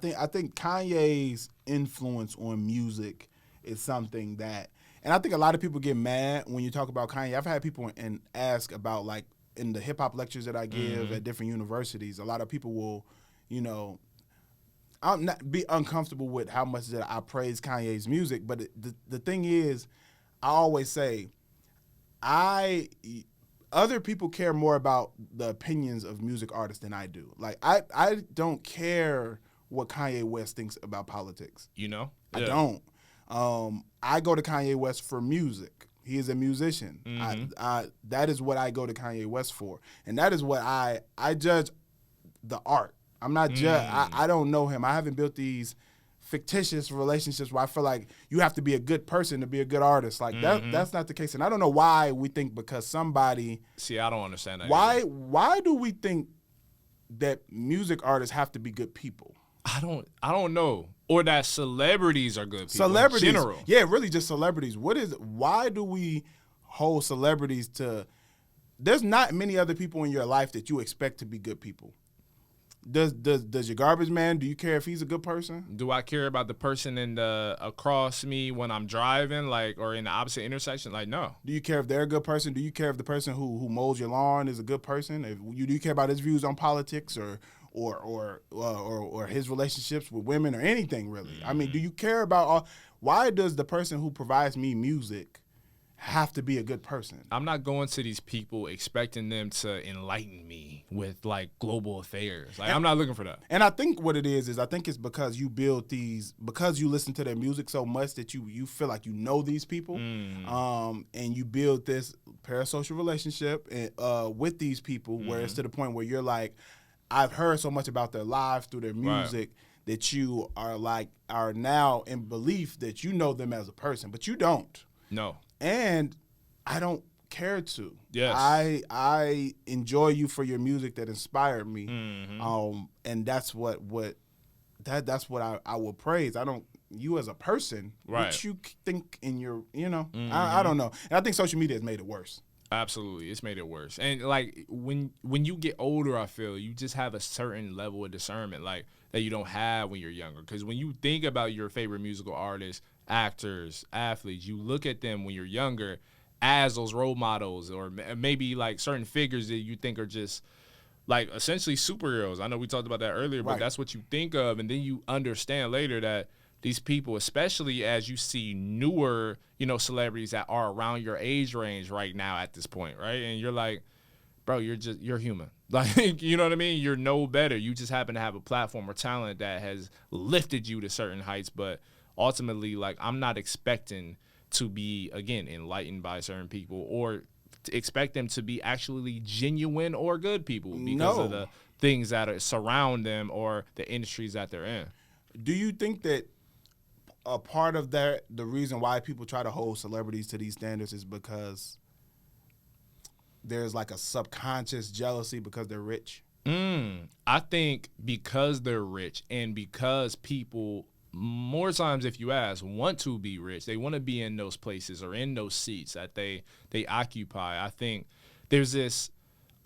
I think Kanye's influence on music is something that, and I think a lot of people get mad when you talk about Kanye. I've had people and ask about, like, in the hip hop lectures that I give at different universities, a lot of people will, you know, I'm not be uncomfortable with how much that I praise Kanye's music. But the thing is, I always say, other people care more about the opinions of music artists than I do. Like, I don't care what Kanye West thinks about politics. You know? I don't. I go to Kanye West for music. He is a musician. That is what I go to Kanye West for. And that is what I judge the art. I'm not I don't know him. I haven't built these fictitious relationships where I feel like you have to be a good person to be a good artist. Like that's not the case. And I don't know why we think because somebody. See, I don't understand that. Why do we think that music artists have to be good people? I don't know. Or that celebrities are good people. Celebrities, in general. Yeah, really just celebrities. Why do we hold celebrities to? There's not many other people in your life that you expect to be good people. Does your garbage man? Do you care if he's a good person? Do I care about the person across me when I'm driving, like, or in the opposite intersection? Like, no. Do you care if they're a good person? Do you care if the person who mows your lawn is a good person? Do you care about his views on politics or his relationships with women or anything really? I mean, do you care about why does the person who provides me music have to be a good person? I'm not going to these people expecting them to enlighten me with, like, global affairs. Like, I'm not looking for that. And I think what it is I think it's because you because you listen to their music so much that you feel like you know these people, and you build this parasocial relationship with these people where it's to the point where you're like, I've heard so much about their lives through their music that you are now in belief that you know them as a person, but you don't. No. And I don't care to. Yes. I enjoy you for your music that inspired me. And that's what I will praise. I don't you as a person, what you think in your, I don't know. And I think social media has made it worse. Absolutely. It's made it worse. And, like, when you get older, I feel you just have a certain level of discernment, like, that you don't have when you're younger. Because when you think about your favorite musical artists, actors, athletes, you look at them when you're younger as those role models or maybe, like, certain figures that you think are just, like, essentially superheroes. I know we talked about that earlier, but that's what you think of. And then you understand later that these people, especially as you see newer, celebrities that are around your age range right now at this point, right? And you're like, bro, you're human. Like, you know what I mean? You're no better. You just happen to have a platform or talent that has lifted you to certain heights. But ultimately, like, I'm not expecting to be, again, enlightened by certain people or to expect them to be actually genuine or good people because of the things that surround them or the industries that they're in. Do you think that a part of that, the reason why people try to hold celebrities to these standards is because there's like a subconscious jealousy because they're rich? I think because they're rich and because people, more times if you ask, want to be rich, they want to be in those places or in those seats that they occupy. I think there's this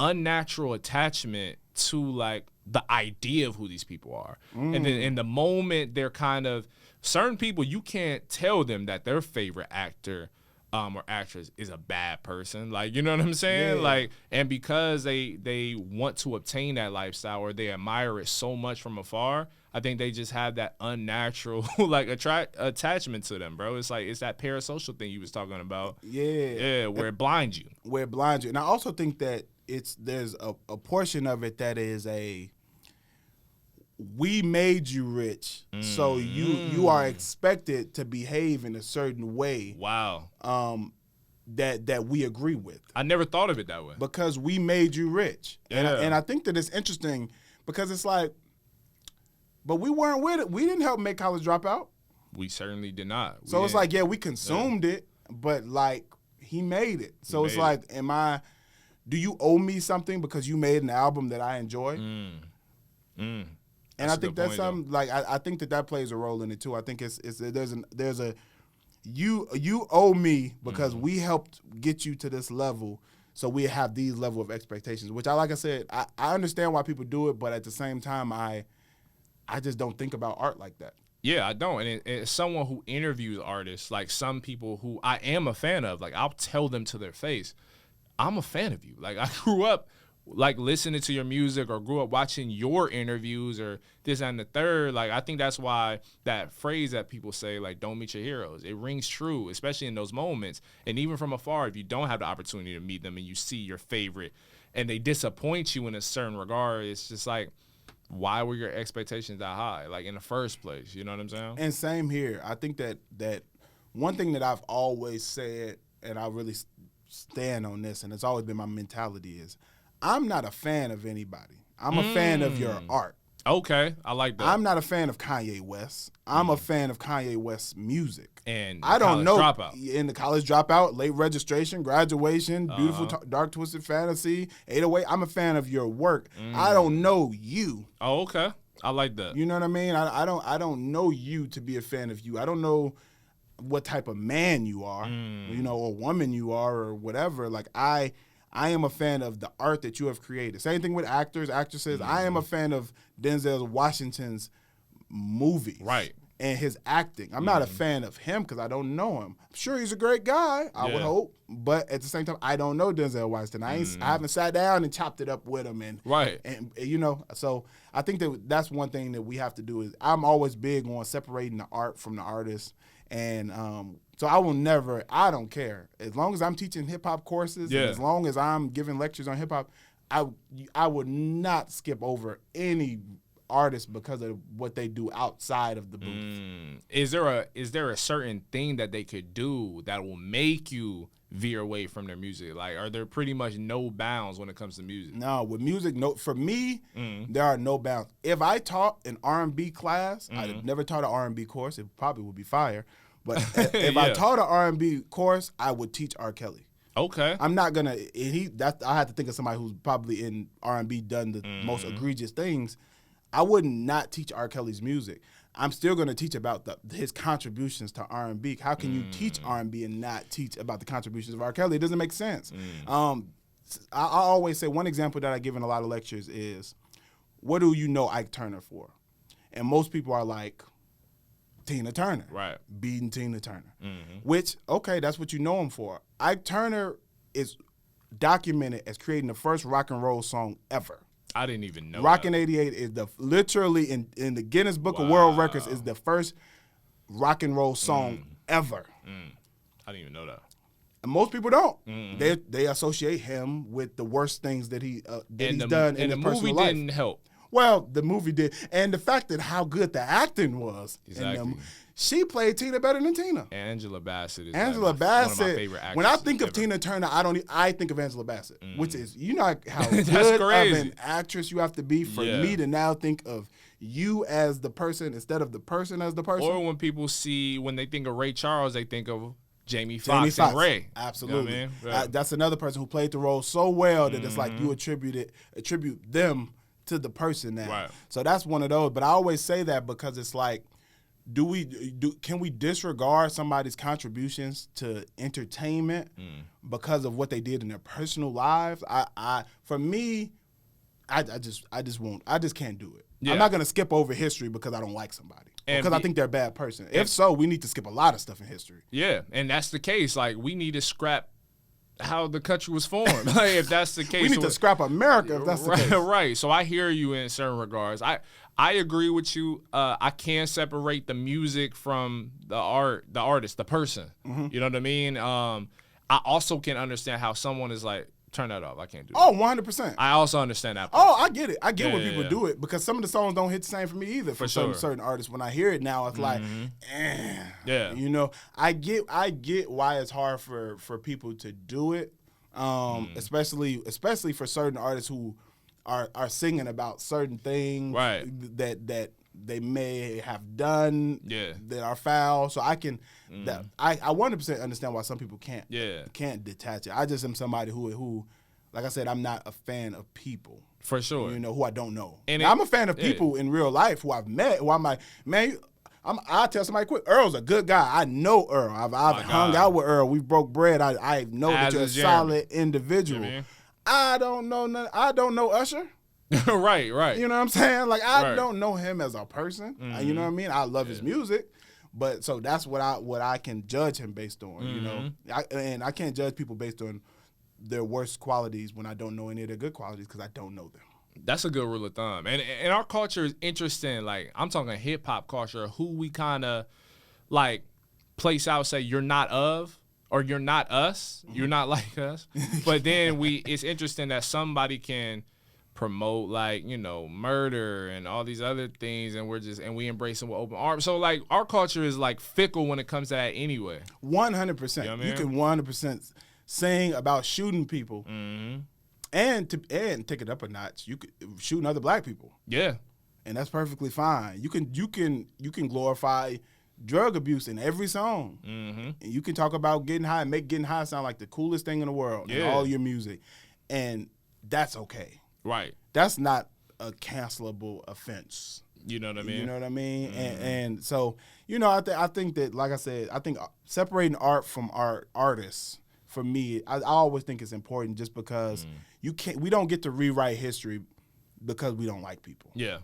unnatural attachment to, like, the idea of who these people are. And then in the moment they're kind of, certain people, you can't tell them that their favorite actor or actress is a bad person. Like, you know what I'm saying? Yeah. Like, and because they want to obtain that lifestyle or they admire it so much from afar, I think they just have that unnatural, like, attachment to them, bro. It's like, it's that parasocial thing you was talking about. Yeah, where it blinds you. And I also think that there's a portion of it that is we made you rich, so you are expected to behave in a certain way. Wow. That we agree with. I never thought of it that way. Because we made you rich. Yeah. And I think that it's interesting because it's like, but we weren't with it. We didn't help make College Dropout. We certainly did not. So it's like, we consumed it, but, like, he made it. So it's like, do you owe me something because you made an album that I enjoy? And I think that's something, like, I think that plays a role in it too. I think there's a you owe me because we helped get you to this level, so we have these level of expectations. Which like I said, I understand why people do it, but at the same time, I just don't think about art like that. Yeah, I don't. And as someone who interviews artists, like some people who I am a fan of, like I'll tell them to their face, I'm a fan of you. Like I grew up like listening to your music or grew up watching your interviews or this and the third. Like I think that's why that phrase that people say, like, don't meet your heroes, it rings true, especially in those moments. And even from afar, if you don't have the opportunity to meet them and you see your favorite and they disappoint you in a certain regard, it's just like, why were your expectations that high, like in the first place? You know what I'm saying? And same here. I think that one thing that I've always said, and I really stand on this, and it's always been my mentality, is I'm not a fan of anybody. I'm a fan of your art. Okay, I like that. I'm not a fan of Kanye West. I'm a fan of Kanye West's music. And I don't know Dropout. In the College Dropout, Late Registration, Graduation, Beautiful Dark Twisted Fantasy, 808. I'm a fan of your work. I don't know you. Oh, okay. I like that. You know what I mean? I don't know you to be a fan of you. I don't know what type of man you are, you know, or woman you are, or whatever. Like I am a fan of the art that you have created. Same thing with actors, actresses. I am a fan of Denzel Washington's movies. Right. And his acting. I'm not a fan of him because I don't know him. I'm sure he's a great guy, I would hope. But at the same time, I don't know Denzel Washington. I haven't sat down and chopped it up with him. And you know, so I think that's one thing that we have to do is I'm always big on separating the art from the artist. And so I don't care. As long as I'm teaching hip-hop courses, and as long as I'm giving lectures on hip-hop, I would not skip over any artist because of what they do outside of the booth. Is there a certain thing that they could do that will make you veer away from their music? Like, are there pretty much no bounds when it comes to music? No, with music, no. For me, there are no bounds. If I taught an R&B class, I've never taught an R&B course. It probably would be fire. But if I taught an R&B course, I would teach R. Kelly. Okay. I'm not gonna. I had to think of somebody who's probably in R&B done the most egregious things. I would not teach R. Kelly's music. I'm still going to teach about his contributions to R&B. How can you teach R&B and not teach about the contributions of R. Kelly? It doesn't make sense. I always say one example that I give in a lot of lectures is, what do you know Ike Turner for? And most people are like, Tina Turner. Right. Beating Tina Turner. Which, okay, that's what you know him for. Ike Turner is documented as creating the first rock and roll song ever. I didn't even know Rockin' 88 is literally in the Guinness Book of World Records is the first rock and roll song ever. I didn't even know that. And most people don't. They associate him with the worst things that he's done in his personal life. And the movie didn't help. Well, the movie did. And the fact that how good the acting was. Exactly. She played Tina better than Tina. Angela Bassett is Angela one Bassett. of my favorite actors. When I think of Tina Turner, I think of Angela Bassett, which is, you know how That's good crazy. of an actress you have to be for me to now think of you as the person instead of the person as the person. Or when they think of Ray Charles, they think of Jamie Foxx and Ray. Absolutely. You know what I mean? That's another person who played the role so well that it's like you attribute them to the person now. Right. So that's one of those. But I always say that because it's like, can we disregard somebody's contributions to entertainment because of what they did in their personal lives? For me, I just won't. I just can't do it. Yeah. I'm not gonna skip over history because I don't like somebody. Because I think they're a bad person. If so, we need to skip a lot of stuff in history. Yeah, and that's the case. Like, we need to scrap how the country was formed. Like, if that's the case, we need to scrap America. If that's the case, right? So I hear you in certain regards. I agree with you. I can't separate the music from the artist, the person. You know what I mean? I also can understand how someone is like, turn that off. I can't do that. Oh, 100%. I also understand that. Oh, I get it. I get when people do it because some of the songs don't hit the same for me either. For certain artists, when I hear it now, it's like, yeah. You know, I get why it's hard for people to do it, especially for certain artists who are singing about certain things that they may have done that are foul. So I can I 100% understand why some people can't detach it. I just am somebody who like I said, I'm not a fan of people. For sure. You know, who I don't know. And I'm a fan of people in real life who I've met, who I'm like, man, I'll tell somebody quick, Earl's a good guy. I know Earl. I've hung out with Earl. We broke bread. I know that you're a solid individual. I don't know Usher. Right. You know what I'm saying? Like, I Right. don't know him as a person. You know what I mean? I love his music. But so that's what I can judge him based on, you know? And I can't judge people based on their worst qualities when I don't know any of their good qualities because I don't know them. That's a good rule of thumb. And our culture is interesting. Like, I'm talking hip-hop culture, who we kind of, like, place out, say, you're not of, or you're not us. You're not like us. But then it's interesting that somebody can promote, like, you know, murder and all these other things, and we embrace them with open arms. So, like, our culture is, like, fickle when it comes to that anyway. 100%. You know what I mean? You can 100% sing about shooting people. And take it up a notch, you could shooting other black people. Yeah. And that's perfectly fine. You can glorify drug abuse in every song. And you can talk about getting high and make getting high sound like the coolest thing in the world in all your music. And that's okay. Right. That's not a cancelable offense. You know what I mean? You know what I mean? And so, you know, I think that, like I said, I think separating art from artists, for me, I always think it's important just because we don't get to rewrite history because we don't like people. Yeah.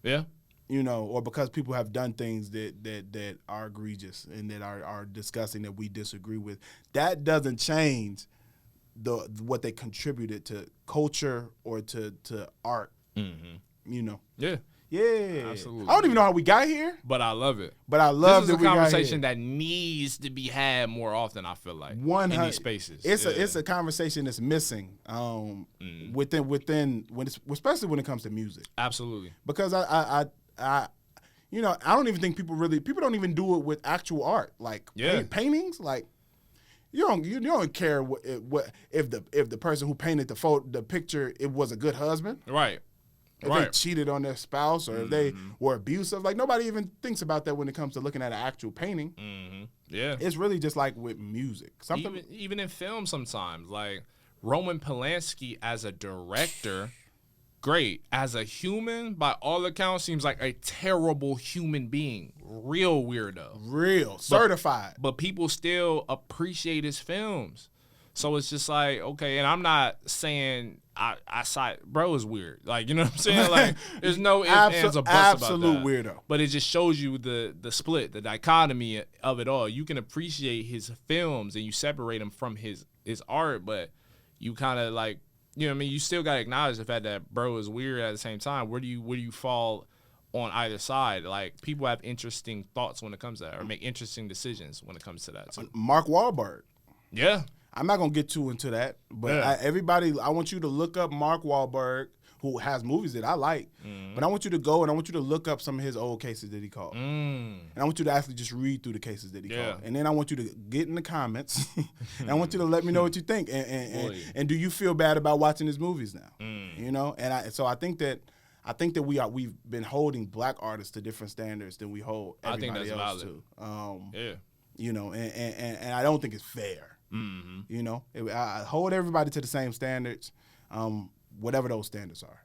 Yeah. You know, or because people have done things that are egregious and that are disgusting that we disagree with. That doesn't change what they contributed to culture or to art. You know. Yeah. Yeah. Absolutely. I don't even know how we got here. But I love it. But I love this is that a we conversation got here. that needs to be had more often, I feel like. In these spaces. It's a conversation that's missing within especially when it comes to music. Absolutely. Because I you know, I don't even think people don't even do it with actual art. Like paintings, like you don't care what if the person who painted the picture, it was a good husband. Right. If they cheated on their spouse or if they were abusive. Like, nobody even thinks about that when it comes to looking at an actual painting. Yeah. It's really just like with music. Even in film sometimes. Like, Roman Polanski as a director, great. As a human, by all accounts, seems like a terrible human being. Real weirdo. Certified. But people still appreciate his films. So it's just like, okay, and I'm not saying I side, bro is weird. Like, you know what I'm saying? Like, there's no ifs, ands, or buts about that. Absolute weirdo. But it just shows you the split, the dichotomy of it all. You can appreciate his films and you separate him from his art, but you kind of like, you know what I mean? You still got to acknowledge the fact that bro is weird at the same time. Where do you fall on either side? Like, people have interesting thoughts when it comes to that, or make interesting decisions when it comes to that too. Mark Wahlberg. Yeah. I'm not going to get too into that, but I want you to look up Mark Wahlberg, who has movies that I like, but I want you to go and I want you to look up some of his old cases that he called. And I want you to actually just read through the cases that he called. And then I want you to get in the comments, and I want you to let me know what you think. And do you feel bad about watching his movies now? You know? And I think that we've been holding black artists to different standards than we hold everybody else to. You know, and I don't think it's fair. You know, I hold everybody to the same standards, whatever those standards are.